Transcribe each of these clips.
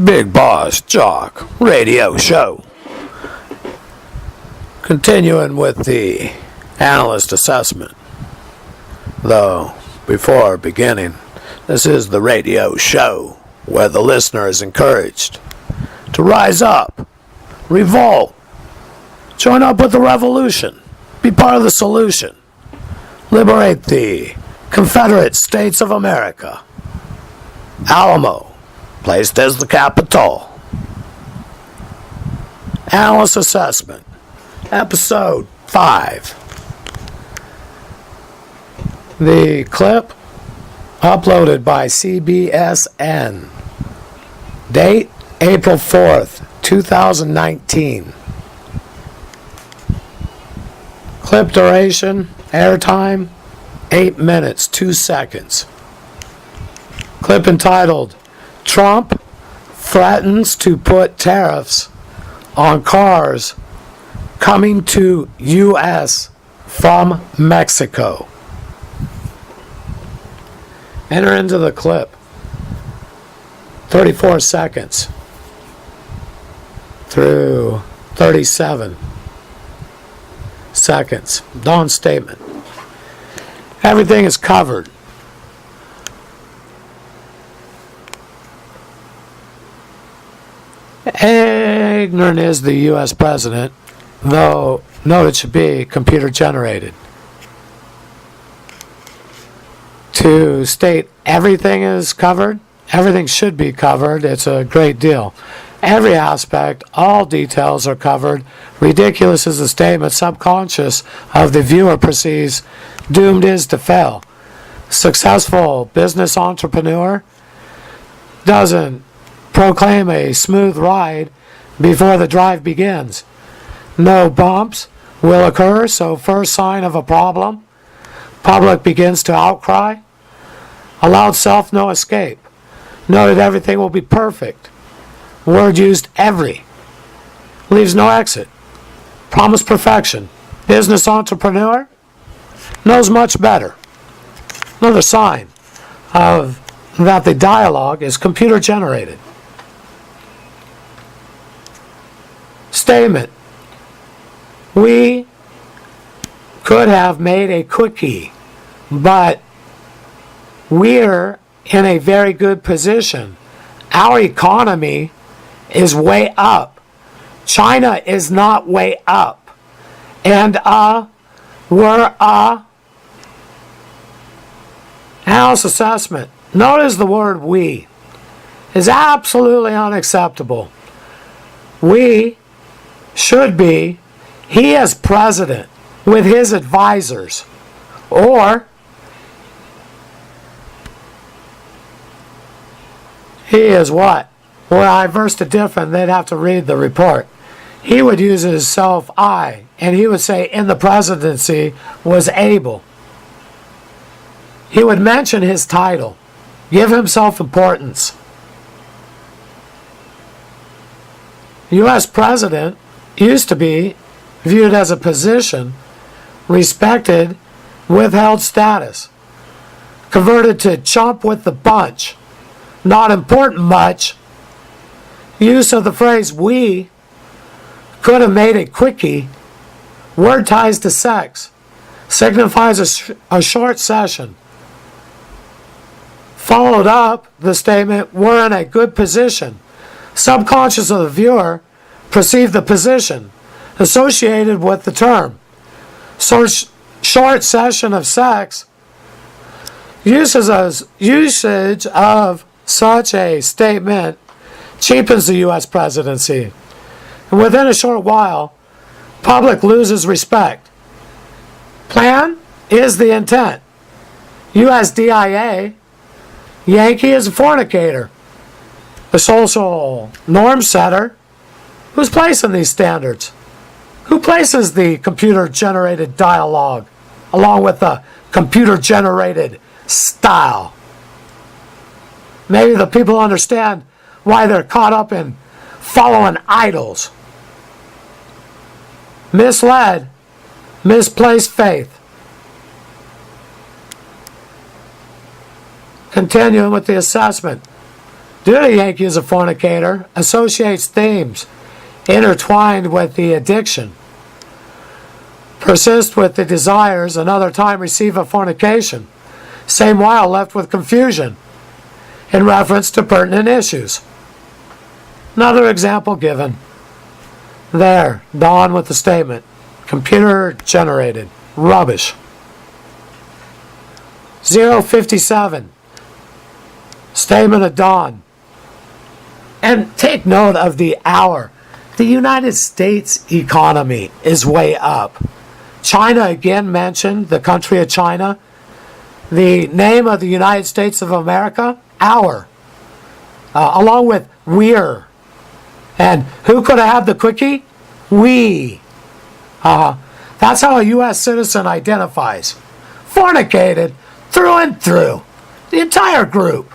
Big Boss Jock Radio Show. Continuing with the Analyst assessment. Though, before beginning, this is the radio show where the listener is encouraged to rise up, revolt, join up with the revolution, be part of the solution, liberate the Confederate States of America. Alamo, placed as the capital. Analyst Assessment, Episode 5. The clip uploaded by CBSN. Date, April 4th, 2019. Clip duration, airtime, 8 minutes, 2 seconds. Clip entitled, Trump threatens to put tariffs on cars coming to U.S. from Mexico. Enter into the clip. 34 seconds through 37 seconds. Dawn statement. Everything is covered. Ignorant is the U.S. president, though note it should be computer generated. To state everything is covered, everything should be covered, it's a great deal. Every aspect, all details are covered. Ridiculous is the statement subconscious of the viewer perceives doomed is to fail. Successful business entrepreneur doesn't proclaim a smooth ride before the drive begins. No bumps will occur, so first sign of a problem, public begins to outcry. Allowed self no escape. Noted everything will be perfect. Word used every. Leaves no exit. Promised perfection. Business entrepreneur knows much better. Another sign of that the dialogue is computer generated. Statement. We could have made a quickie, but we're in a very good position. Our economy is way up. China is not way up. And we're house assessment. Notice the word we is absolutely unacceptable. We should be he as president with his advisors, or he is what? Well, I versed it different. They'd have to read the report. He would use his self I, and he would say in the presidency was able. He would mention his title, give himself importance. U.S. president used to be viewed as a position, respected, withheld status, converted to chump with the bunch, not important much. Use of the phrase we could have made it quickie. Word ties to sex, signifies a short session. Followed up the statement, we're in a good position. Subconscious of the viewer perceive the position associated with the term. So short session of sex. Usage of such a statement cheapens the U.S. presidency. And within a short while, public loses respect. Plan is the intent. USDIA, Yankee is a fornicator. The social norm setter. Who's placing these standards? Who places the computer-generated dialogue along with the computer-generated style? Maybe the people understand why they're caught up in following idols. Misled, misplaced faith. Continuing with the assessment. due to Yankee as a fornicator, associates themes intertwined with the addiction, persist with the desires, another time receive a fornication, same while left with confusion in reference to pertinent issues. Another example given. There, Dawn with the statement, computer generated, rubbish. 057, statement of Dawn. And take note of the hour. The United States economy is way up. China again mentioned, the country of China. The name of the United States of America, our. Along with we're. And who could have had the quickie? We. That's how a U.S. citizen identifies. Fornicated through and through. The entire group.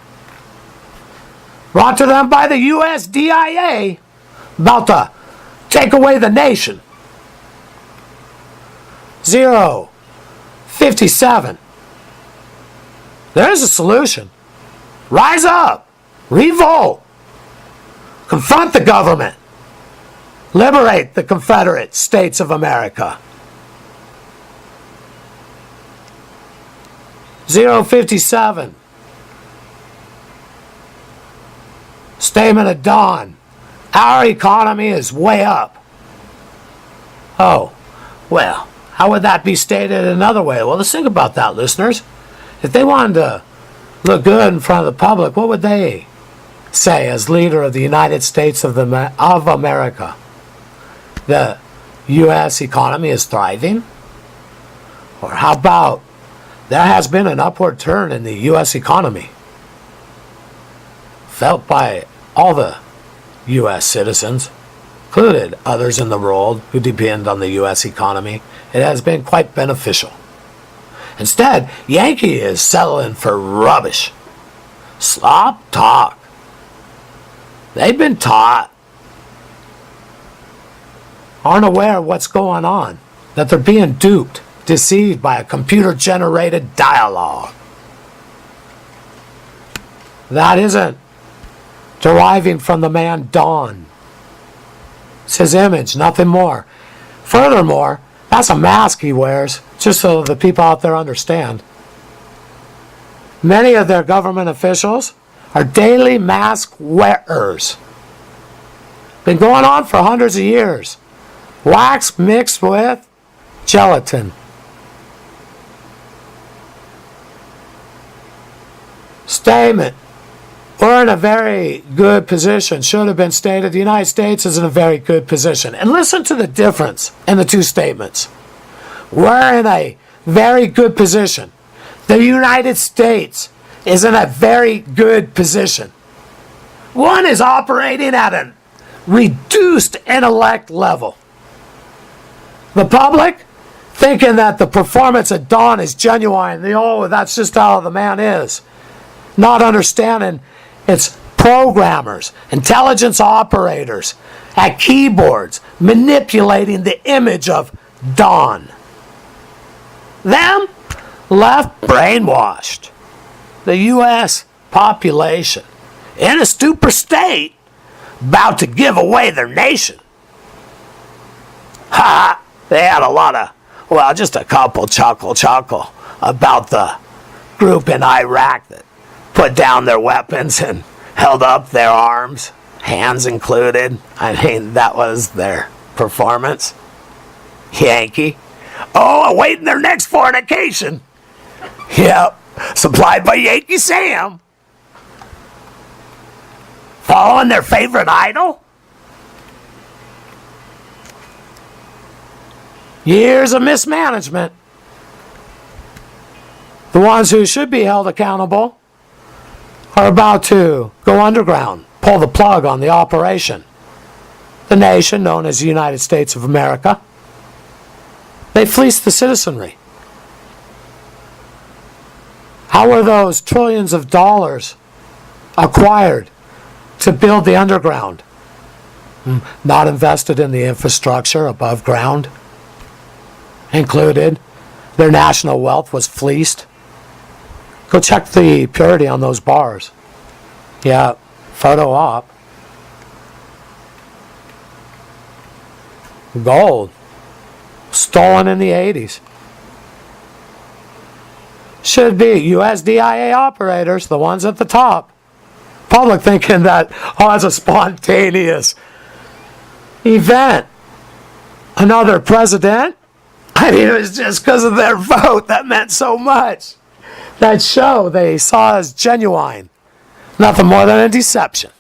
Brought to them by the USDIA. About to take away the nation. 057. There's a solution. Rise up. Revolt. Confront the government. Liberate the Confederate States of America. 057. Statement of Dawn. Our economy is way up. Oh, well, how would that be stated another way? Well, let's think about that, listeners. If they wanted to look good in front of the public, what would they say as leader of the United States of America? The U.S. economy is thriving? Or how about there has been an upward turn in the U.S. economy, felt by all the U.S. citizens, included others in the world who depend on the U.S. economy. It has been quite beneficial. Instead, Yankee is settling for rubbish. Slop talk. They've been taught, aren't aware of what's going on, that they're being duped, deceived by a computer-generated dialogue. That isn't deriving from the man Dawn. It's his image, nothing more. Furthermore, that's a mask he wears, just so the people out there understand. Many of their government officials are daily mask wearers. Been going on for hundreds of years. Wax mixed with gelatin. Statement. We're in a very good position. Should have been stated. The United States is in a very good position. And listen to the difference in the two statements. We're in a very good position. The United States is in a very good position. One is operating at a reduced intellect level. The public thinking that the performance at Dawn is genuine. That's just how the man is. Not understanding it's programmers, intelligence operators at keyboards manipulating the image of Dawn. Them left brainwashed. The U.S. population in a stupor state about to give away their nation. Ha! They had a lot of, just a couple chuckle about the group in Iraq that put down their weapons and held up their arms, hands included. That was their performance. Yankee. Oh, awaiting their next fornication. Yep, supplied by Yankee Sam. Following their favorite idol. Years of mismanagement. The ones who should be held accountable are about to go underground, pull the plug on the operation. The nation known as the United States of America. They fleeced the citizenry. How were those trillions of dollars acquired to build the underground? Not invested in the infrastructure above ground. Included, their national wealth was fleeced. Go check the purity on those bars. Yeah, Photo op. Gold. Stolen in the 80s. Should be USDIA operators, the ones at the top. Public thinking that, oh, it's a spontaneous event. Another president? I mean, it was just because of their vote that meant so much. That show they saw as genuine. Nothing more than a deception.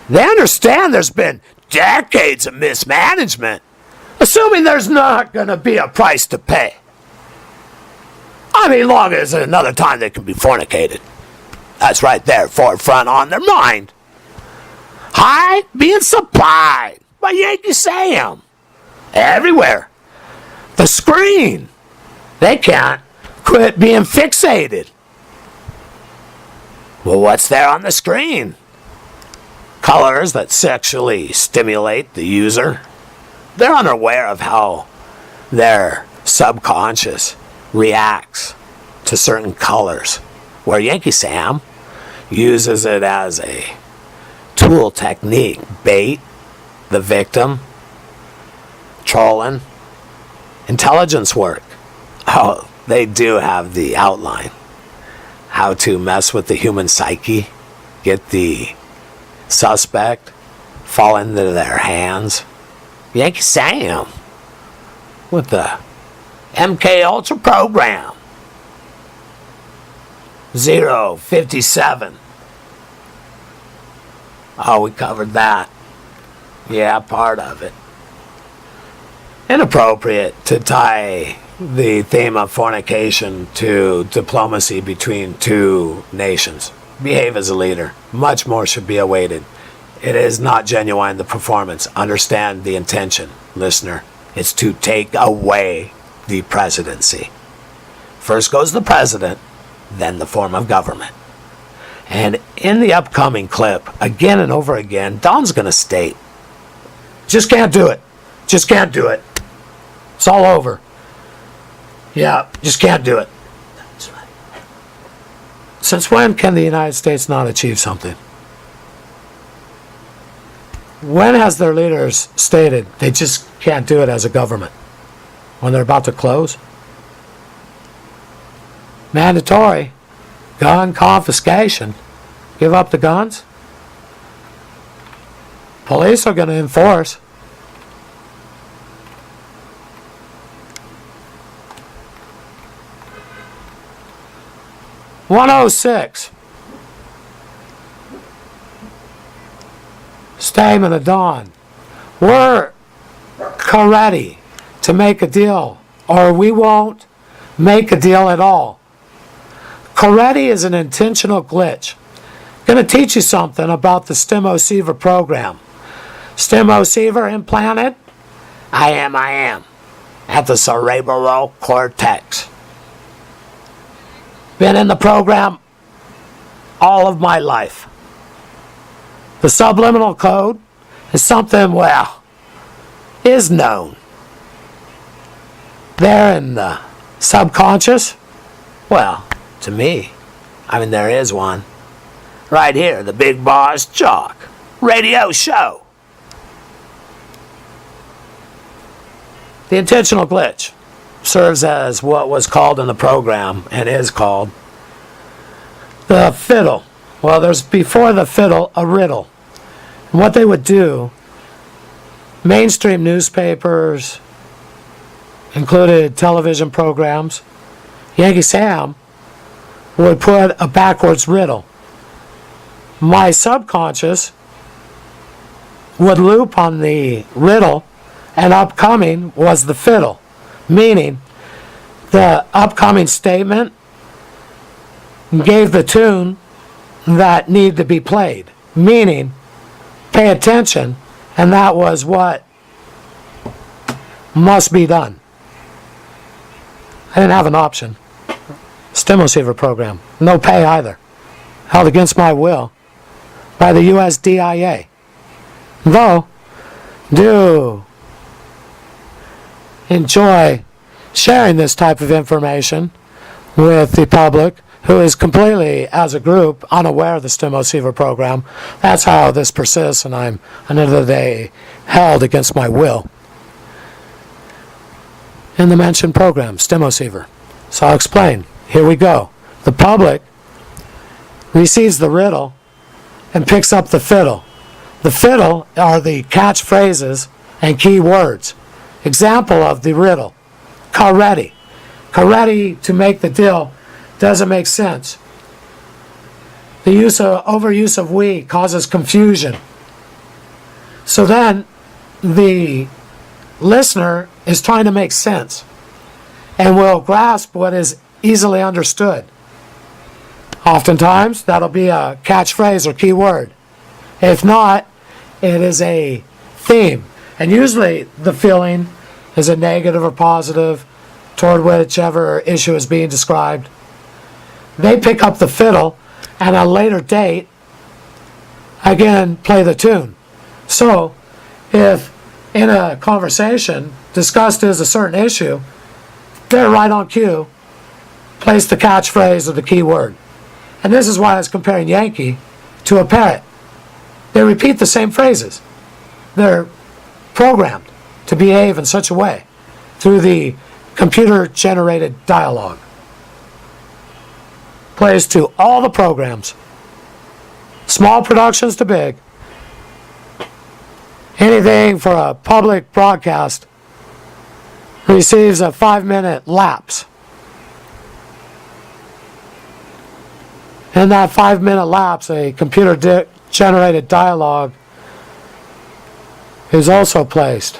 They understand there's been decades of mismanagement, assuming there's not going to be a price to pay. I mean, long as another time they can be fornicated. That's right there, forefront on their mind. High being supplied by Yankee Sam. Everywhere. The screen. They can't quit being fixated. Well, what's there on the screen? Colors that sexually stimulate the user. They're unaware of how their subconscious reacts to certain colors, where Yankee Sam uses it as a tool technique, bait the victim, trolling, intelligence work. Oh, they do have the outline. How to mess with the human psyche, get the suspect, fall into their hands. Yankee Sam with the MK Ultra program. 057. Oh, we covered that. Yeah, part of it. Inappropriate to tie the theme of fornication to diplomacy between two nations. Behave as a leader. Much more should be awaited. It is not genuine, the performance. Understand the intention, listener. It's to take away the presidency. First goes the president, then the form of government. And in the upcoming clip, again and over again, Don's going to state, just can't do it. Just can't do it. It's all over. Yeah, just can't do it. That's right. Since when can the United States not achieve something? When has their leaders stated they just can't do it as a government? When they're about to close? Mandatory gun confiscation. Give up the guns. Police are going to enforce. "106. Statement of Dawn. We're ready to make a deal, or we won't make a deal at all. Coretti is an intentional glitch. Going to teach you something about the stimoceiver program. Stimoceiver implanted? I am. At the cerebral cortex. Been in the program all of my life. The subliminal code is something, well, is known. There in the subconscious, well, to me, I mean, there is one. Right here, the Big Boss Jock radio show. The intentional glitch serves as what was called in the program, and is called, the fiddle. Well, there's before the fiddle, a riddle. And what they would do, mainstream newspapers, included television programs, Yankee Sam would put a backwards riddle. My subconscious would loop on the riddle, and upcoming was the fiddle, meaning the upcoming statement gave the tune that needed to be played, meaning pay attention, and that was what must be done. I didn't have an option. Stimoceiver program. No pay either. Held against my will by the USDIA. Though, do enjoy sharing this type of information with the public who is completely, as a group, unaware of the stimuloceiver program. That's how this persists, and I'm, another day, held against my will in the mentioned program, stimuloceiver. So I'll explain. Here we go. The public receives the riddle and picks up the fiddle. The fiddle are the catchphrases and key words. Example of the riddle: Caretti. Caretti, to make the deal, doesn't make sense. The overuse of we causes confusion. So then the listener is trying to make sense and will grasp what is easily understood. Oftentimes, that'll be a catchphrase or key word. If not, it is a theme. And usually the feeling is a negative or positive toward whichever issue is being described. They pick up the fiddle and at a later date, again, play the tune. So, if in a conversation discussed is a certain issue, they're right on cue, place the catchphrase or the key word. And this is why I was comparing Yankee to a parrot. They repeat the same phrases. They're programmed to behave in such a way through the computer-generated dialogue. Plays to all the programs, small productions to big. Anything for a public broadcast receives a 5-minute lapse. In that 5-minute lapse, a computer-generated dialogue is also placed.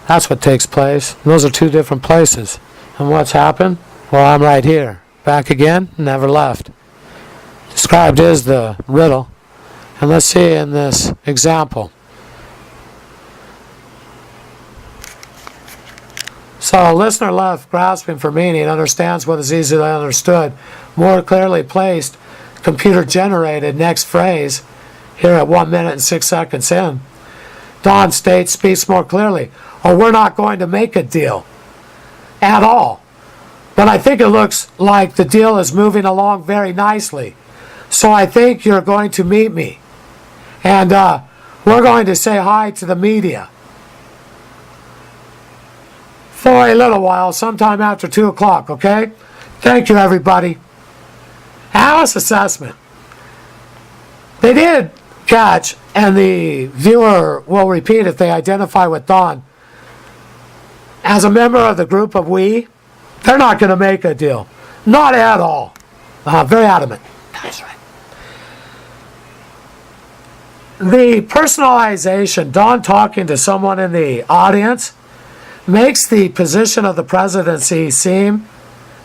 That's what takes place. And those are two different places. And what's happened? Well, I'm right here. Back again, never left. Described is the riddle. And let's see in this example. So a listener left grasping for meaning understands what is easily understood. More clearly placed, computer-generated next phrase, here at 1 minute and 6 seconds in. Don states, speaks more clearly, or we're not going to make a deal at all. But I think it looks like the deal is moving along very nicely. So I think you're going to meet me. And we're going to say hi to the media for a little while, sometime after 2 o'clock, okay? Thank you, everybody. Alice assessment. They did catch, and the viewer will repeat if they identify with Don. As a member of the group of we, they're not going to make a deal. Not at all. Very adamant. That's right. The personalization, Don talking to someone in the audience, makes the position of the presidency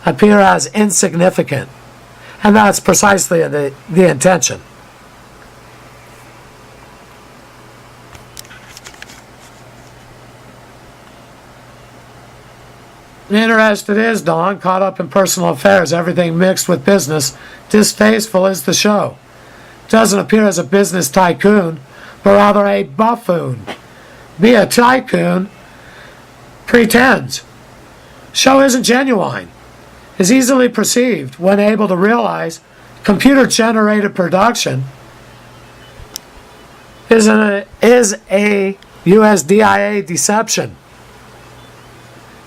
appear as insignificant. And that's precisely the intention. Interested is Don, caught up in personal affairs, everything mixed with business. Distasteful is the show. Doesn't appear as a business tycoon, but rather a buffoon. Be a tycoon, pretends. Show isn't genuine. Is easily perceived when able to realize computer-generated production is a USDIA deception.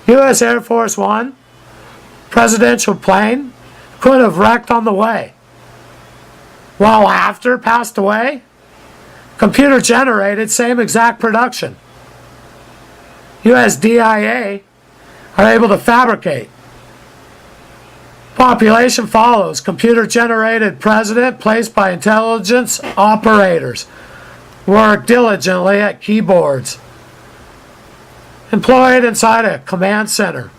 U.S. Air Force One presidential plane could have wrecked on the way. While after passed away, computer-generated, same exact production. USDIA are able to fabricate. Population follows. Computer-generated president placed by intelligence operators. Work diligently at keyboards. Employed inside a command center.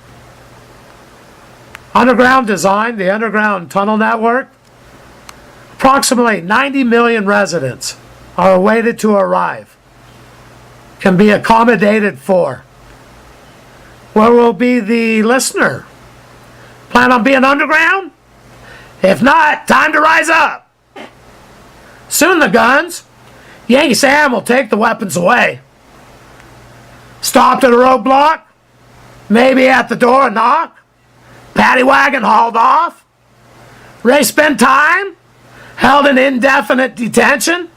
Underground design, the underground tunnel network. Approximately 90 million residents are awaited to arrive. Can be accommodated for. Where will be the listener? Plan on being underground? If not, time to rise up. Soon the guns. Yankee Sam will take the weapons away. Stopped at a roadblock. Maybe at the door a knock. Paddy wagon hauled off. Ready to spend time? Held in indefinite detention?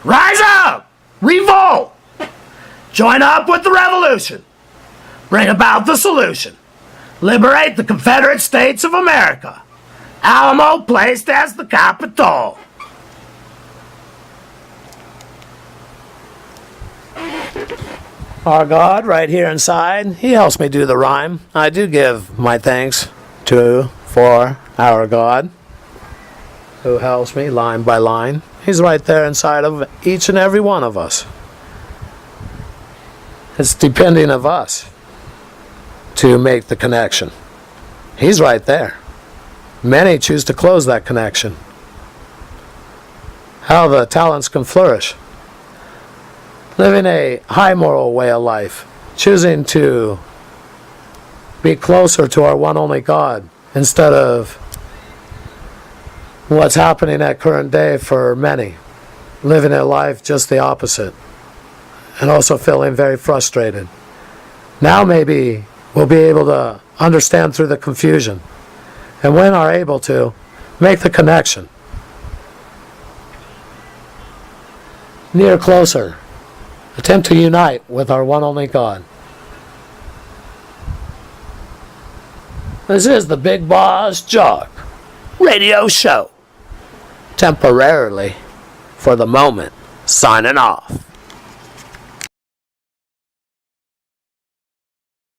Rise up! Revolt! Join up with the revolution. Bring about the solution. Liberate the Confederate States of America. Alamo placed as the capital. Our God, right here inside, He helps me do the rhyme. I do give my thanks for our God, who helps me line by line. He's right there inside of each and every one of us. It's depending of us to make the connection. He's right there. Many choose to close that connection. How the talents can flourish. Living a high moral way of life. Choosing to be closer to our one only God instead of what's happening at current day for many. Living their life just the opposite. And also feeling very frustrated. Now maybe we'll be able to understand through the confusion. And when are able to, make the connection. Near closer. Attempt to unite with our one only God. This is the Big Boss Jock radio show. Temporarily, for the moment, signing off.